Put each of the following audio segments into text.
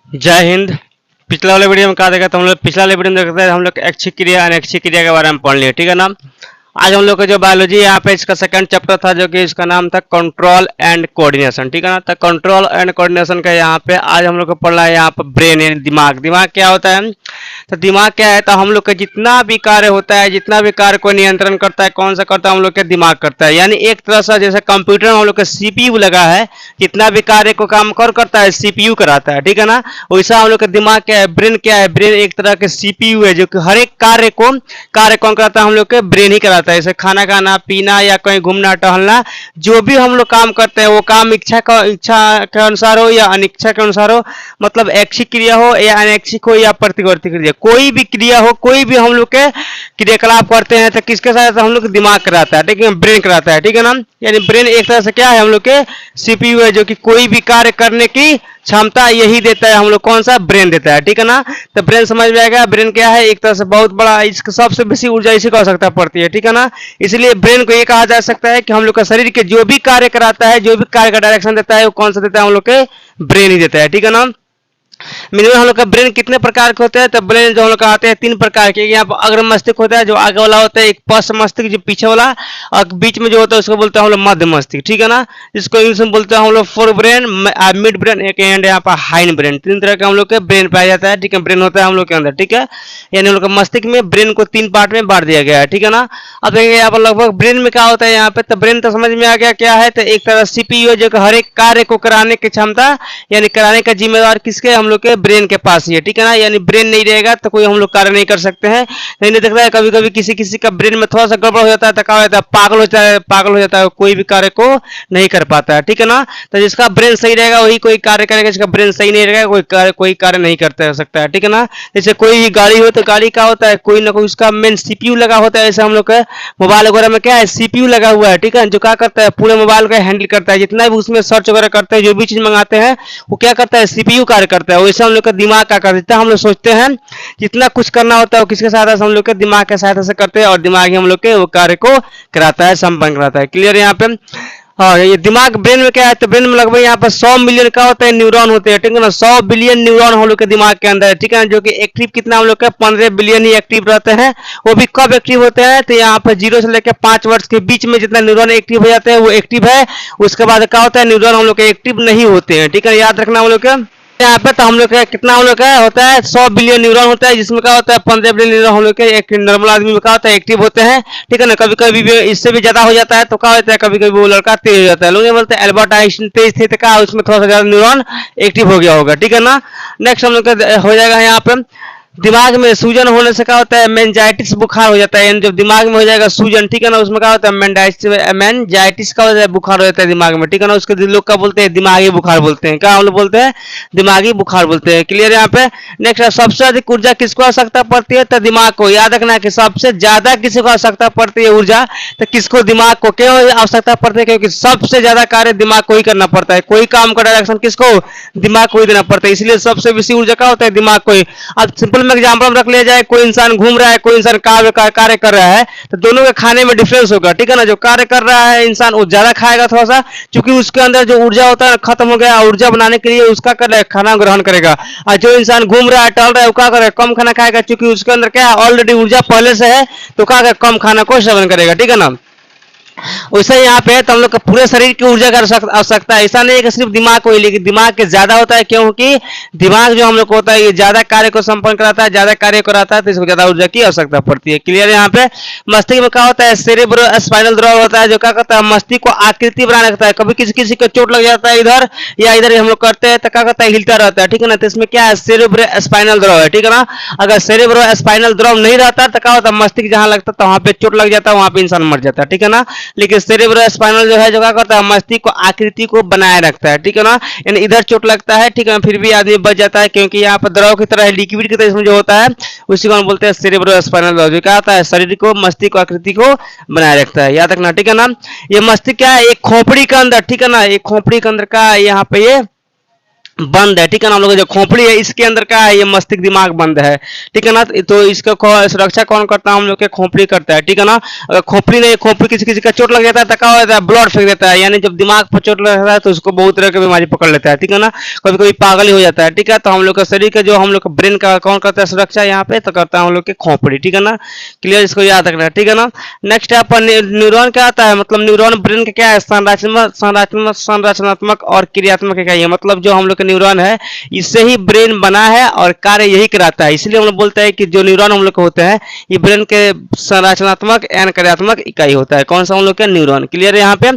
जय हिंद। पिछला वाले वीडियो में कहा देखा तो हम लोग पिछला वाले वीडियो में देखते हैं हम लोग ऐच्छिक क्रिया अनैच्छिक क्रिया के बारे में पढ़ लिए, ठीक है ना। आज हम लोग का जो बायोलॉजी यहाँ पे इसका सेकंड चैप्टर था जो कि इसका नाम था कंट्रोल एंड कोऑर्डिनेशन, ठीक है ना। तो कंट्रोल एंड कोऑर्डिनेशन का यहाँ पे आज हम लोग को पढ़ना है यहाँ पे ब्रेन यानी दिमाग। दिमाग क्या होता है? तो दिमाग क्या है? तो हम लोग का जितना भी कार्य होता है, जितना भी कार्य को नियंत्रण करता है, कौन सा करता है? हम लोग का दिमाग करता है। यानी एक तरह से जैसे कंप्यूटर में हम लोग का सीपीयू लगा है, जितना भी कार्य को काम करता है सीपीयू कराता है, ठीक है ना। वैसा हम लोग का दिमाग क्या है? ब्रेन क्या है? ब्रेन एक तरह के सीपीयू है जो कि हर एक कार्य कौन कराता है? हम लोग के ब्रेन ही कराता है। जैसे खाना खाना, पीना या कहीं घूमना टहलना, जो भी हम लोग काम करते हैं वो काम इच्छा के अनुसार हो या अनिच्छा के अनुसार हो, मतलब ऐच्छिक क्रिया हो या अनैच्छिक हो या प्रतिवर्ती क्रिया, कोई भी क्रिया हो, कोई भी हम लोग के क्रियाकलाप करते हैं तो किसके साथ? हम लोग दिमाग कराता है, ठीक है, ब्रेन कराता है, ठीक है ना। यानी ब्रेन एक तरह से क्या है? हम लोग के सीपीयू है जो कि कोई भी कार्य करने की क्षमता यही देता है। हम लोग कौन सा? ब्रेन देता है, ठीक है ना। तो ब्रेन समझ में आएगा। ब्रेन क्या है? एक तरह से बहुत बड़ा, इसका सबसे बेसी ऊर्जा इसी को आवश्यकता पड़ती है, ठीक है ना। इसलिए ब्रेन को ये कहा जा सकता है कि हम लोग का शरीर के जो भी कार्य कराता है, जो भी कार्य का डायरेक्शन देता है वो कौन सा देता है? हम लोग के ब्रेन ही देता है, ठीक है ना। मिनिमम हम लोग का ब्रेन कितने प्रकार के होते हैं? तो ब्रेन जो हम लोग का आते हैं 3 प्रकार के। यहाँ पर अग्र मस्तिष्क होता है जो आगे वाला होता है, एक पश्च मस्तिष्क जो पीछे वाला, और बीच में जो होता है उसको बोलते हैं हम लोग मध्य मस्तिष्क, ठीक है ना। इसको इंग्लिश में बोलते हैं हम लोग फोर ब्रेन, मिड ब्रेन, एक एंड यहाँ पर हाइंड ब्रेन। 3 तरह के हम लोग के ब्रेन पाया जाता है, ठीक है। ब्रेन होता है हम लोग के अंदर, ठीक है। यानी हम लोग का मस्तिष्क में ब्रेन को 3 पार्ट में बांट दिया गया है, ठीक है ना। अब देखिए यहाँ पर लगभग ब्रेन में क्या होता है यहाँ पे, तो ब्रेन तो समझ में आ गया क्या है। तो एक तरह सीपीयू है जो कि हर एक कार्य को कराने की क्षमता यानी कराने का जिम्मेदार किसके? हम लोग के ब्रेन के पास ही है, ठीक है ना। यानी ब्रेन नहीं रहेगा तो कोई हम लोग कार्य नहीं कर सकते हैं। नहीं देख रहा है कभी कभी किसी किसी का ब्रेन में थोड़ा सा गड़बड़ हो जाता है तो क्या हो जाता है? पागल हो जाता है, कोई भी कार्य को नहीं कर पाता है, ठीक है ना। तो जिसका ब्रेन सही रहेगा वही कोई कार्य करेगा, जिसका ब्रेन सही नहीं रहेगा कोई कार्य नहीं करता सकता है, ठीक है ना। जैसे कोई भी गाड़ी हो तो गाड़ी का होता है कोई ना कोई उसका मेन सीपीयू लगा होता है। जैसे हम लोग का मोबाइल वगैरह में क्या है? सीपीयू लगा हुआ है, ठीक है, जो क्या करता है? पूरे मोबाइल का हैंडल करता है। जितना भी उसमें सर्च वगैरह करते हैं, जो भी चीज मंगाते हैं वो क्या करता है? सीपीयू कार्य करता है। वैसे हम लोग का दिमाग क्या करता है? हम लोग सोचते हैं जितना कुछ करना होता है वो किसके सहायता से? हम लोग के दिमाग के सहायता से करते हैं, और दिमाग ही हम लोग के वो कार्य को कराता है, संपन्न कराता है। क्लियर है यहाँ पे। हाँ, ये दिमाग ब्रेन में क्या है? तो ब्रेन में लगभग यहाँ पर 100 मिलियन का होता है न्यूरॉन होते हैं, ठीक है ना। 100 बिलियन न्यूरॉन हम लोग के दिमाग के अंदर है, ठीक है, जो कि एक्टिव कितना हम लोग का 15 बिलियन ही एक्टिव रहते हैं। वो भी कब एक्टिव होते हैं? तो यहाँ पर 0 से लेकर 5 वर्ष के बीच में जितना न्यूरॉन एक्टिव हो जाते हैं वो एक्टिव है। उसके बाद क्या होता है? न्यूरॉन हम लोग के एक्टिव नहीं होते हैं, ठीक है, याद रखना हम लोग का। यहाँ पे तो हम लोग का कितना हम लोग का होता है? 100 बिलियन न्यूरॉन होता है, जिसमें क्या होता है? 15 बिलियन न्यूरॉन हम लोग के एक नॉर्मल आदमी में क्या होता है? एक्टिव होते हैं, ठीक है ना। कभी कभी भी इससे भी ज्यादा हो जाता है तो क्या होता है? कभी कभी वो लड़का तेज हो जाता है। लोग ये बोलते हैं एल्बर्ट आइंस्टाइन तेज थे तो क्या उसमें थोड़ा सा ज्यादा न्यूरॉन एक्टिव हो गया होगा, ठीक है ना। नेक्स्ट हम लोग का हो जाएगा यहाँ पे दिमाग में सूजन होने से क्या होता है? मेनिंजाइटिस बुखार हो जाता है। यानी जब दिमाग में हो जाएगा सूजन, ठीक है ना, उसमें क्या होता है? मेनिंजाइटिस का बुखार हो जाता है दिमाग में, ठीक है ना। उसके लोग क्या बोलते हैं? दिमागी बुखार बोलते हैं। क्या हम लोग बोलते हैं? दिमागी बुखार बोलते हैं। क्लियर है यहाँ पे। नेक्स्ट, सबसे अधिक ऊर्जा किसको आवश्यकता पड़ती है? तो दिमाग को। याद रखना है कि सबसे ज्यादा किसी को आवश्यकता पड़ती है ऊर्जा, तो किसको? दिमाग को। क्यों आवश्यकता पड़ती है? क्योंकि सबसे ज्यादा कार्य दिमाग को ही करना पड़ता है। कोई काम का डायरेक्शन किसको? दिमाग को ही देना पड़ता है। इसलिए सबसे बेसी ऊर्जा क्या होता है? दिमाग को ही। अब सिंपल में एग्जाम्पल रख लिया जाए, कोई इंसान घूम रहा है, कोई इंसान कार्य कर रहा है, तो दोनों के खाने में डिफरेंस होगा, ठीक है ना। जो कार्य कर रहा है इंसान वो ज्यादा खाएगा थोड़ा सा, क्योंकि उसके अंदर जो ऊर्जा होता है खत्म हो गया। ऊर्जा बनाने के लिए उसका खाना ग्रहण करेगा। और जो इंसान घूम रहा है, टहल रहा है, वो क्या करेगा? कम खाना खाएगा, क्योंकि उसके अंदर क्या है? ऑलरेडी ऊर्जा पहले से है, तो क्या करेगा? कम खाना को सेवन करेगा, ठीक है ना। वैसे यहाँ पे तो हम लोग का पूरे शरीर की ऊर्जा का आवश्यकता है। ऐसा नहीं है कि सिर्फ दिमाग को ही, लेकिन दिमाग के ज्यादा होता है, क्योंकि दिमाग जो हम लोग को होता है ये ज्यादा कार्य को संपन्न कराता है, ज्यादा कार्य कराता है, तो इसको ज्यादा ऊर्जा की आवश्यकता पड़ती है। क्लियर है यहाँ पे। मस्तिष्क में क्या होता है? सेरेब्रो स्पाइनल द्रव होता है, जो क्या करता है? मस्तिष्क को आकृति बनाने रखता है। कभी किसी किसी को चोट लग जाता है इधर या इधर हम लोग करते हैं तो क्या करता है? हिलता रहता है, ठीक है ना। तो इसमें क्या है? सेरेब्रो स्पाइनल द्रव है, ठीक है ना। अगर सेरेब्रो स्पाइनल द्रव नहीं रहता तो क्या होता है? मस्तिष्क जहां लगता है वहां पे चोट लग जाता है, वहां पे इंसान मर जाता है, ठीक है ना। लेकिन सेरेब्रो स्पाइनल जो है जो क्या करता है? मस्तिष्क को आकृति को बनाए रखता है, ठीक है ना। यानी इधर चोट लगता है, ठीक है, फिर भी आदमी बच जाता है, क्योंकि यहाँ पर द्रव की तरह लिक्विड की तरह इसमें जो होता है उसी को हम बोलते हैं सेरेब्रो स्पाइनल द्रव, जो क्या होता है? शरीर को, मस्तिष्क को आकृति को बनाए रखता है। याद रखना, ठीक है ना। ये मस्तिष्क क्या है? एक खोपड़ी के अंदर, ठीक है ना, एक खोपड़ी के अंदर का यहाँ पे ये बंद है, ठीक है ना। हम लोग जो खोपड़ी है इसके अंदर का है, ये मस्तिष्क दिमाग बंद है, ठीक है ना। तो इसका सुरक्षा कौन करता है, हम लोग के खोपड़ी करता है, ठीक है ना। अगर खोपड़ी नहीं, खोपड़ी किसी किसी का चोट लग जाता है तो क्या होता है, ब्लड फेंक देता है, यानी जब दिमाग पर चोट लग जाता है तो उसको बहुत तरह की बीमारी पकड़ लेता है, ठीक है ना। कभी कभी पागल ही हो जाता है, ठीक है। तो हम लोग का शरीर का जो हम लोग का ब्रेन का कौन करता है सुरक्षा यहाँ पे, तो करता है हम लोग के खोपड़ी, ठीक है ना। क्लियर, इसको याद रखना है, ठीक है ना। नेक्स्ट यहाँ पर न्यूरॉन क्या आता है, मतलब न्यूरॉन ब्रेन का क्या है, संरचनात्मक और क्रियात्मक इकाई है। मतलब जो हम लोग का न्यूरॉन है इससे ही ब्रेन बना है और कार्य यही कराता है, इसलिए हम लोग बोलते हैं कि जो न्यूरॉन हम लोग के होते हैं ये ब्रेन के संरचनात्मक एंड कार्यात्मक इकाई होता है, कौन सा हम लोग का न्यूरॉन। क्लियर है यहाँ पे।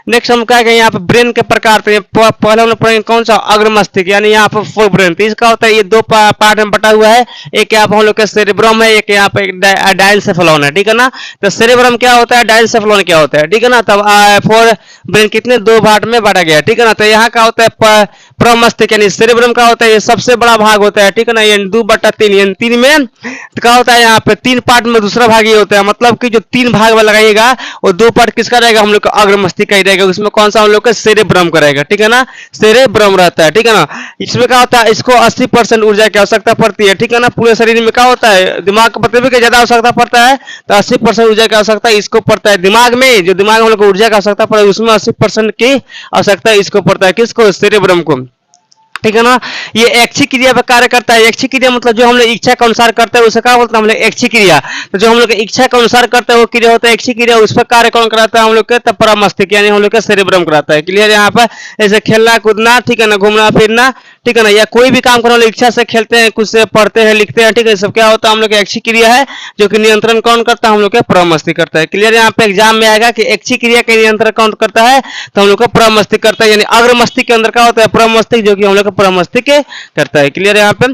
नेक्स्ट हम क्या कहें यहाँ पे ब्रेन के प्रकार, तो पहले हम लोग पढ़ेंगे कौन सा, अग्र मस्तिष्क, यानी यहाँ पर फोर ब्रेन। तो इसका होता है ये दो पार्ट में बटा हुआ है, एक यहाँ पर हम लोग का सेरेब्रम है, एक यहाँ पे डायनसेफेलॉन है, ठीक है ना। तो सेरेब्रम क्या होता है, डायनसेफेलॉन क्या होता है, ठीक है ना। तब फोर ब्रेन कितने दो पार्ट में बांटा गया, ठीक है ना। तो यहाँ का होता है प्रमस्तिष्क, यानी सेरेब्रम का होता है ये सबसे बड़ा भाग होता है, ठीक है ना। ये 2/3, यानी 3 में तो क्या होता है यहाँ पे 3 पार्ट में दूसरा भाग ये होता है, मतलब कि जो 3 भाग में लगाइएगा वो 2 पार्ट किसका रहेगा, हम लोग का अग्र मस्तिष्क का ही रहेगा। उसमें कौन सा हम लोग का सेरेब्रम का रहेगा, ठीक है ना, सेरेब्रम रहता है, ठीक है ना। इसमें क्या होता है, इसको 80% ऊर्जा की आवश्यकता पड़ती है, ठीक है ना। पूरे शरीर में क्या होता है, दिमाग को पृथ्वी की ज्यादा आवश्यकता पड़ता है, तो 80% ऊर्जा की आवश्यकता इसको पड़ता है। दिमाग में जो दिमाग हम लोग को ऊर्जा की आवश्यकता पड़ता है उसमें 80% की आवश्यकता इसको पड़ता है, किसको, सेरेब्रम को, ठीक है ना। ये ऐच्छिक क्रिया पर कार्य करता है। ऐच्छिक क्रिया मतलब जो हम लोग इच्छा के अनुसार करते हैं उसे क्या बोलते हैं हम लोग, ऐच्छिक क्रिया। तो जो हम लोग इच्छा के अनुसार करते हैं वो क्रिया होता है ऐच्छिक क्रिया, उस पर कार्य कौन कराता है, हम लोग के तब परमस्तिष्क, यानी हम लोग का सेरेब्रम कराता है। क्लियर यहाँ पर, जैसे खेलना कूदना, ठीक है ना, घूमना फिरना, ठीक है ना, या कोई भी काम करने वाले इच्छा से खेलते हैं, कुछ से पढ़ते हैं, लिखते हैं, ठीक है, सब क्या होता है हम लोग का ऐच्छिक क्रिया है, जो कि नियंत्रण कौन करता है, हम लोग का परमस्तिष्क करता है। क्लियर यहाँ पे एग्जाम में आएगा कि ऐच्छिक क्रिया का नियंत्रण कौन करता है, तो हम लोग का परमस्तिष्क करता है, यानी अग्र मस्तिष्क के अंदर क्या होता है, परमस्तिष्क, जो कि हम लोग का परमस्तिष्क करता है। क्लियर है यहाँ पे।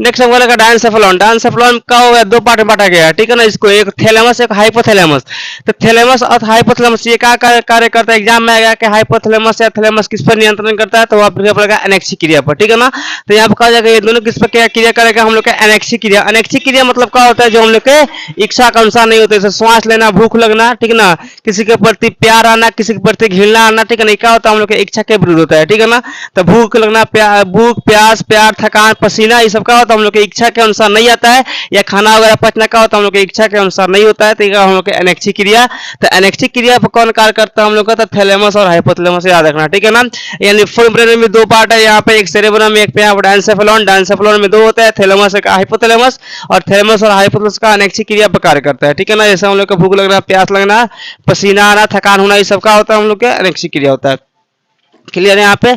नेक्स्ट हम बोलेगा डायनसेफेलॉन। डायनसेफेलॉन का हो गया, 2 पार्ट में बांटा गया है, ठीक है ना। इसको एक थैलेमस एक हाइपोथैलेमस। तो थैलेमस और हाइपोथैलेमस ये क्या कार्य करता है, एग्जाम में आएगा कि हाइपोथैलेमस या थैलेमस किस पर नियंत्रण करता है, तो वहां पर पड़ेगा एनेक्सिक क्रिया पर, ठीक है ना। तो यहाँ पर कहा जाएगा ये दोनों किस पर क्या क्रिया करेगा, हम लोग का एनेक्सिक क्रिया। एनेक्सिक क्रिया मतलब क्या होता है, जो हम लोग के इच्छा के अनुसार नहीं होता, जैसे श्वास लेना, भूख लगना, ठीक है ना, किसी के प्रति प्यार आना, किसी के प्रति घृणा आना, ठीक है ना, क्या होता है हम लोग के इच्छा के विरुद्ध होता है, ठीक है ना। तो भूख लगना, भूख प्यास प्यार थकान पसीना ये सब क्या होता है हम लोग की इच्छा के अनुसार नहीं आता है, या खाना वगैरह पचना क्या होता है हम लोग की इच्छा के अनुसार नहीं होता है, तो हम लोग के एनेक्सिक क्रिया। तो एनेक्सिक क्रिया पर कौन कार्य करता है हम लोग का, तो थैलेमस और हाइपोथैलेमस याद रखना, ठीक है ना। यानी फुल ब्रेन में 2 पार्ट है, यहाँ पे एक सेरेब्रम एक पे डायनसेफेलॉन। डायनसेफेलॉन में 2 होता है, थैलेमस एक हाइपोथैलेमस, और थैलेमस और हाइपोथैलेमस का एनेक्सिक क्रिया पर कार्य करता है, ठीक है ना। जैसे हम लोग का भूख लगना, प्यास लगना, पसीना आना, थकान होना, ये सब का होता है हम लोग का एनेक्सिक क्रिया होता है। क्लियर है यहाँ पे।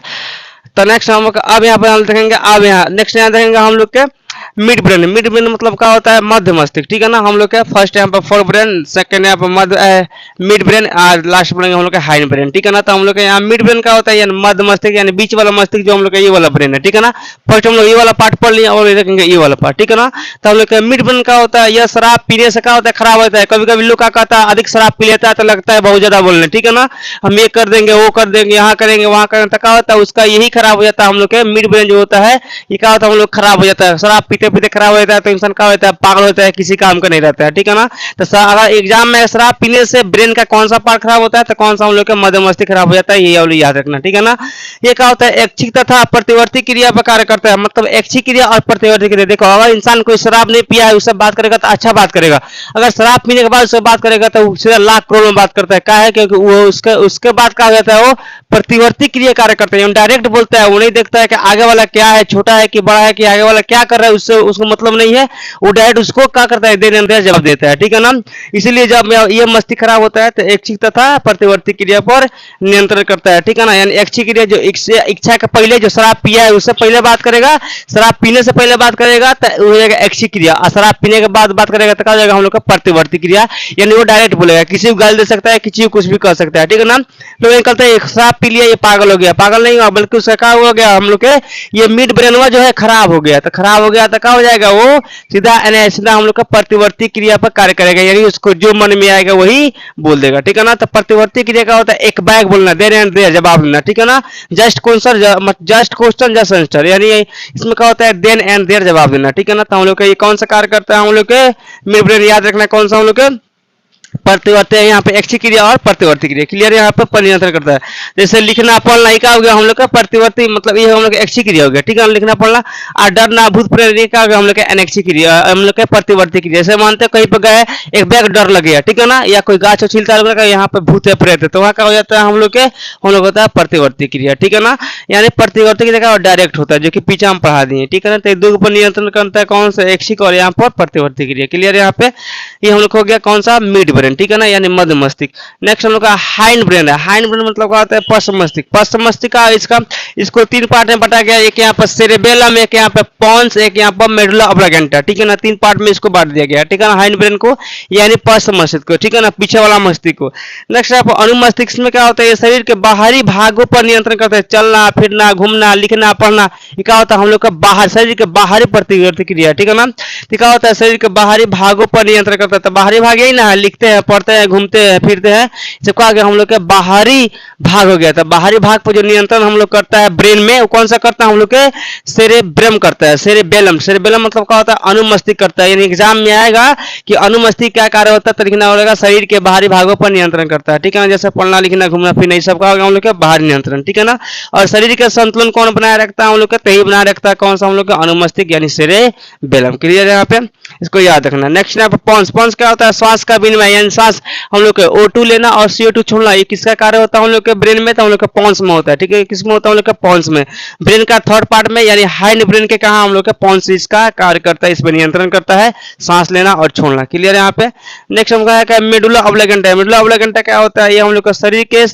तो नेक्स्ट हम लोग अब यहाँ पे हम देखेंगे, अब यहाँ नेक्स्ट यहाँ देखेंगे हम लोग के मिड ब्रेन। मिड ब्रेन मतलब क्या होता है, मध्य मस्तिष्क, ठीक है ना। हम लोग के फर्स्ट यहाँ पर फोर ब्रेन, सेकंड यहाँ पर मध्य मिड ब्रेन, और लास्ट ब्रेन हम लोग का हाइंड ब्रेन, ठीक है ना। तो हम लोग के यहाँ मिड ब्रेन क्या होता है, यानी मध्य मस्तिष्क, यानी बीच वाला मस्तिष्क, जो हम लोग का ये वाला ब्रेन है, ठीक है ना। फर्स्ट हम लोग ये वाला पार्ट पढ़ लिया और ये देखेंगे ये वाला पार्ट, ठीक है ना। तो हम लोग का मिड ब्रेन क्या होता है, यह शराब पीने से क्या होता है, खराब होता है। कभी कभी लोग क्या कहता है, अधिक शराब पी लेता है तो लगता है बहुत ज्यादा बोलने, ठीक है ना, हम ये कर देंगे वो कर देंगे, यहाँ करेंगे वहां करेंगे, तो क्या होता है उसका यही खराब हो जाता है। हम लोग के मिड ब्रेन जो होता है ये क्या होता है, हम लोग खराब हो जाता है, शराब पीते पीते खराब हो जाता है, तो इंसान क्या होता है, पागल होता है, किसी काम का नहीं रहता है, ठीक है ना। तो अगर एग्जाम में शराब पीने से ब्रेन का कौन सा पार्ट खराब होता है, तो कौन सा हम लोग का मध्य मस्तिष्क खराब हो जाता है, ये वाली याद रखना, ठीक है ना। ये क्या होता है, ऐच्छिक तथा प्रतिवर्ती क्रिया पर कार्य करता है। मतलब ऐच्छिक क्रिया और प्रतिवर्ती क्रिया। देखो अगर इंसान कोई शराब नहीं पिया है उससे बात करेगा तो अच्छा बात करेगा, अगर शराब पीने के बाद उससे बात करेगा तो सीधा लाख करोड़ में बात करता है। क्या है, क्योंकि वो उसके बाद क्या हो जाता है, वो प्रतिवर्ती क्रिया कार्य करता है, डायरेक्ट बोलता है, वो नहीं देखता है कि आगे वाला क्या है, छोटा है कि बड़ा है, कि आगे वाला क्या कर रहा है, उससे उसको मतलब नहीं है, वो डायरेक्ट उसको क्या करता है, देने अंदर जवाब देता है, ठीक है ना। इसीलिए जब ये मस्तिष्क खराब होता है तो ऐच्छिक तथा प्रतिवर्ती क्रिया पर नियंत्रण करता है, ठीक है ना। यानी ऐच्छिक क्रिया जो इच्छा के पहले जो शराब पिया है उससे पहले बात करेगा, शराब पीने से पहले बात करेगा तो हो जाएगा ऐच्छिक क्रिया, और शराब पीने के बाद बात करेगा तो क्या हो जाएगा हम लोग का प्रतिवर्ती क्रिया। यानी वो डायरेक्ट बोलेगा, किसी को गाली दे सकता है, किसी को कुछ भी कर सकता है, ठीक है ना। लोग ये कहते हैं शराब पी लिया ये पागल हो गया, पागल नहीं हुआ बल्कि उसका क्या हो गया, हम लोग के ये मिड ब्रेनवा जो है खराब हो गया। तो खराब हो गया तो क्या हो जाएगा, वो सीधा हम लोग का प्रतिवर्ती क्रिया पर कार्य करेगा, यानी उसको जो मन में आएगा वही बोल देगा, ठीक है ना। तो प्रतिवर्ती क्रिया का होता है एक बैग बोलना, देर एंड देर जवाब देना, ठीक है ना। जस्ट क्वेश्चन जस्ट आंसर, यानी इसमें क्या होता है, देन एंड देर जवाब देना, ठीक है ना। तो हम लोग का ये कौन सा कार्य करता है, हम लोग के मिड ब्रेन याद रखना कौन सा हम लोग के प्रतिवर्ती है यहाँ पे ऐच्छिक क्रिया और प्रतिवर्ती क्रिया। क्लियर, यहाँ पे पर नियंत्रण करता है। जैसे लिखना पढ़ना ही का हो गया हम लोग का प्रतिवर्ती, मतलब ये हम लोग ऐच्छिक क्रिया हो गया, ठीक है, लिखना पढ़ना। और डरना भूत प्रेत का हो गया हम लोग का अनैच्छिक क्रिया, हम लोग का प्रतिवर्ती क्रिया। जैसे मानते हैं कहीं पे गए, एक बैग डर लग गया, ठीक है ना, या कोई गाछ छिलता है, यहाँ पे भूत है प्रेत है, तो वहाँ का हो जाता है हम लोग होता है प्रतिवर्ती क्रिया, ठीक है ना। यानी प्रतिवर्ती की जगह डायरेक्ट होता है, जो कि पीछे हम पढ़ा दिए, ठीक है ना। तो दो पर नियंत्रण करता है कौन सा, ऐच्छिक और यहाँ पर प्रतिवर्ती क्रिया। क्लियर, यहाँ पे ये हम लोग हो गया कौन सा, मिड ब्रेन, ठीक है ना, यानी मध्य मस्तिष्क। नेक्स्ट हम लोग का हाइंड ब्रेन है। हाइंड ब्रेन मतलब क्या होता है, पश्च मस्तिष्क। पश्च मस्तिष्क का इसको तीन पार्ट में बांटा गया, एक यहाँ पर सेरेबेलम, एक यहाँ पे पॉन्स, एक यहाँ पर मेडुला ऑब्लिगेंटा, ठीक है ना, तीन पार्ट में इसको बांट दिया गया, ठीक है ना, हाइंड ब्रेन को यानी पश्च मस्तिष्क को, ठीक है ना, पीछे वाला मस्तिष्क को। नेक्स्ट आप अनुमस्तिष्क में क्या होता है, ये शरीर के बाहरी भागों पर नियंत्रण करता है, चलना फिरना घूमना लिखना पढ़ना। ये क्या होता है हम लोग का बाहर, शरीर के बाहरी प्रतिवर्ती क्रिया, ठीक है ना। तो क्या होता है, शरीर के बाहरी भागों पर नियंत्रण करता है। तो बाहरी भाग यही ना है, लिखते हैं पढ़ते हैं घूमते हैं फिरते हैं, इससे क्या गया हम लोग के बाहरी भाग हो गया था। बाहरी भाग पर जो नियंत्रण हम लोग करता है ब्रेन में, वो कौन सा करता है हम लोग के सेरेब्रम करता है, सेरेबेलम। सेरेबेलम मतलब क्या होता है, अनुमस्तिष्क करता है। यानी एग्जाम में आएगा कि अनुमस्तिष्क क्या कार्य होता है, तो लिखना होगा शरीर के बाहरी भागों पर नियंत्रण करता है, ठीक है ना। जैसे पढ़ना लिखना घूमना फिरना, ये सब का होगा हम लोग के बाहरी नियंत्रण, ठीक है ना। और शरीर का संतुलन कौन बनाए रखता है हम लोग का, तही बनाए रखता है कौन सा, हम लोग का अनुमस्तिष्क यानी सेरेबेलम। क्लियर है यहाँ पे, इसको याद रखना। नेक्स्ट यहाँ पे पॉन्स। पॉन्स क्या होता है, श्वास का विनिमय, यानी श्वास हम लोग के O2 लेना और CO2 छोड़ना, ये किसका कार्य होता है हम लोग के ब्रेन में, तो हम लोग का पॉन्स में होता है, ठीक है। किसमें होता है हम लोग का पॉन्स में, ब्रेन का थर्ड पार्ट में, यानी हाइंड ब्रेन के कहा हम लोग का पॉन्स इसका कार्य करता है, इसमें नियंत्रण करता है सांस लेना और छोड़ना। क्लियर है यहाँ पे। नेक्स्ट हम कहा मेडुला ऑब्लिगेंटा। मेडुला ऑब्लिगेंटा क्या होता है, ये हम लोग का शरीर के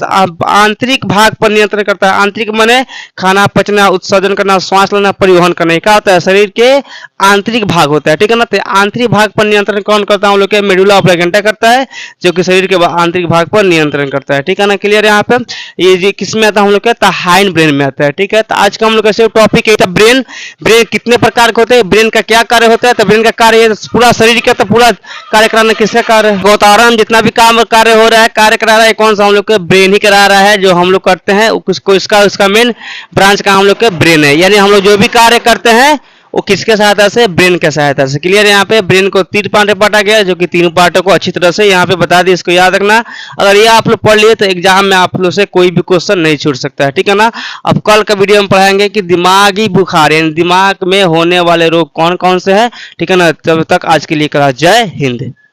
आंतरिक भाग पर नियंत्रण करता है। आंतरिक माने खाना पचना उत्सर्जन करना श्वास लेना परिवहन करना, क्या होता है शरीर के आंतरिक भाग होता है, ठीक है ना। तो आंतरिक भाग पर नियंत्रण कौन करता है हम लोग के मेडुला ऑब्लिगेंटा करता है, जो कि शरीर के आंतरिक भाग पर नियंत्रण करता है, ठीक है ना। क्लियर है यहाँ पे। ये किसमें आता है हम लोग का, हाइंड ब्रेन में आता है, ठीक है। तो आज का हम लोग का टॉपिक है ब्रेन। ब्रेन कितने प्रकार के होते हैं, ब्रेन का क्या कार्य होता है, तो ब्रेन का कार्य पूरा शरीर का, तो पूरा कार्य कराना किसका कार्य, गौतारण जितना भी काम कार्य हो रहा है कार्य करा रहा है कौन सा हम लोग का ब्रेन ही करा रहा है, जो हम लोग करते हैं उसको इसका मेन ब्रांच का हम लोग का ब्रेन है। यानी हम लोग जो भी कार्य करते हैं वो किसके सहायता से, ब्रेन के सहायता से। क्लियर है यहाँ पे। ब्रेन को तीन पार्ट में बांटा गया, जो कि तीनों पार्टों को अच्छी तरह से यहाँ पे बता दी, इसको याद रखना। अगर ये आप लोग पढ़ लिए तो एग्जाम में आप लोग से कोई भी क्वेश्चन नहीं छूट सकता है, ठीक है ना। अब कल का वीडियो में पढ़ाएंगे कि दिमागी बुखार यानी दिमाग में होने वाले रोग कौन कौन से है, ठीक है ना। तब तक आज के लिए करा जय हिंद।